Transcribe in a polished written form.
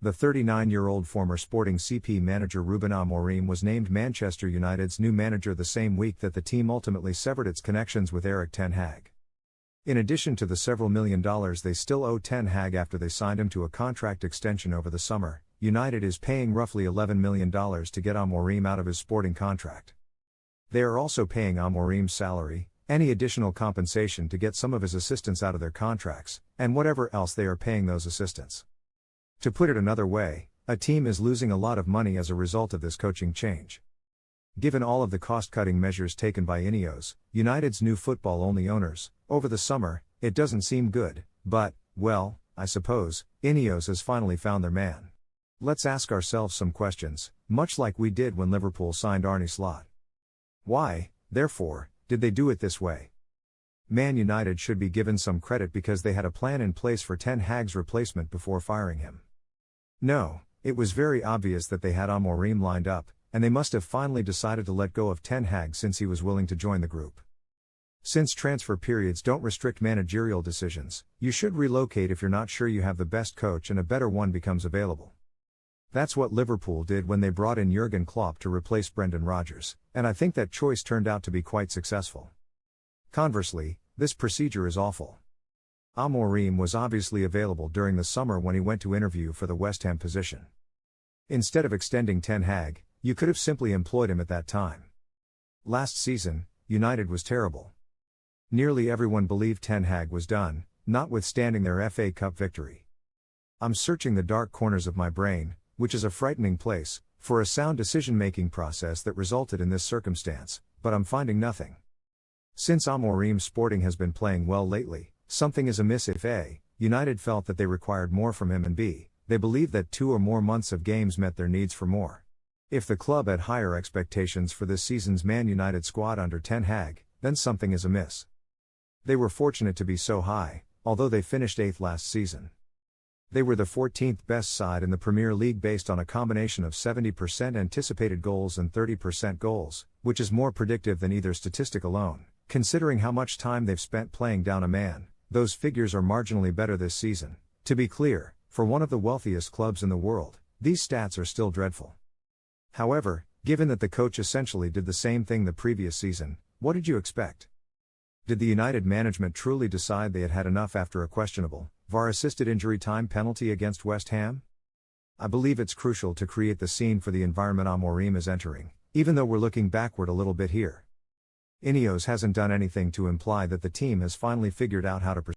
The 39-year-old former Sporting CP manager Ruben Amorim was named Manchester United's new manager the same week that the team ultimately severed its connections with Erik ten Hag. In addition to the several $1 million they still owe ten Hag after they signed him to a contract extension over the summer, United is paying roughly $11 million to get Amorim out of his Sporting contract. They are also paying Amorim's salary, any additional compensation to get some of his assistants out of their contracts, and whatever else they are paying those assistants. To put it another way, a team is losing a lot of money as a result of this coaching change. Given all of the cost-cutting measures taken by Ineos, United's new football-only owners, over the summer, it doesn't seem good, but, well, I suppose, Ineos has finally found their man. Let's ask ourselves some questions, much like we did when Liverpool signed Arne Slot. Why, therefore, did they do it this way? Man United should be given some credit because they had a plan in place for ten Hag's replacement before firing him. No, it was very obvious that they had Amorim lined up, and they must have finally decided to let go of ten Hag since he was willing to join the group. Since transfer periods don't restrict managerial decisions, you should relocate if you're not sure you have the best coach and a better one becomes available. That's what Liverpool did when they brought in Jurgen Klopp to replace Brendan Rodgers, and I think that choice turned out to be quite successful. Conversely, this procedure is awful. Amorim was obviously available during the summer when he went to interview for the West Ham position. Instead of extending ten Hag, you could have simply employed him at that time. Last season, United was terrible. Nearly everyone believed ten Hag was done, notwithstanding their FA Cup victory. I'm searching the dark corners of my brain, which is a frightening place, for a sound decision-making process that resulted in this circumstance, but I'm finding nothing. Since Amorim's Sporting has been playing well lately, something is amiss if A, United felt that they required more from him and B, they believed that 2 or more months of games met their needs for more. If the club had higher expectations for this season's Man United squad under ten Hag, then something is amiss. They were fortunate to be so high, although they finished 8th last season. They were the 14th best side in the Premier League based on a combination of 70% anticipated goals and 30% goals, which is more predictive than either statistic alone. Considering how much time they've spent playing down a man, those figures are marginally better this season. To be clear, for one of the wealthiest clubs in the world, these stats are still dreadful. However, given that the coach essentially did the same thing the previous season, what did you expect? Did the United management truly decide they had had enough after a questionable, VAR-assisted injury time penalty against West Ham? I believe it's crucial to create the scene for the environment Amorim is entering, even though we're looking backward a little bit here. Ineos hasn't done anything to imply that the team has finally figured out how to proceed.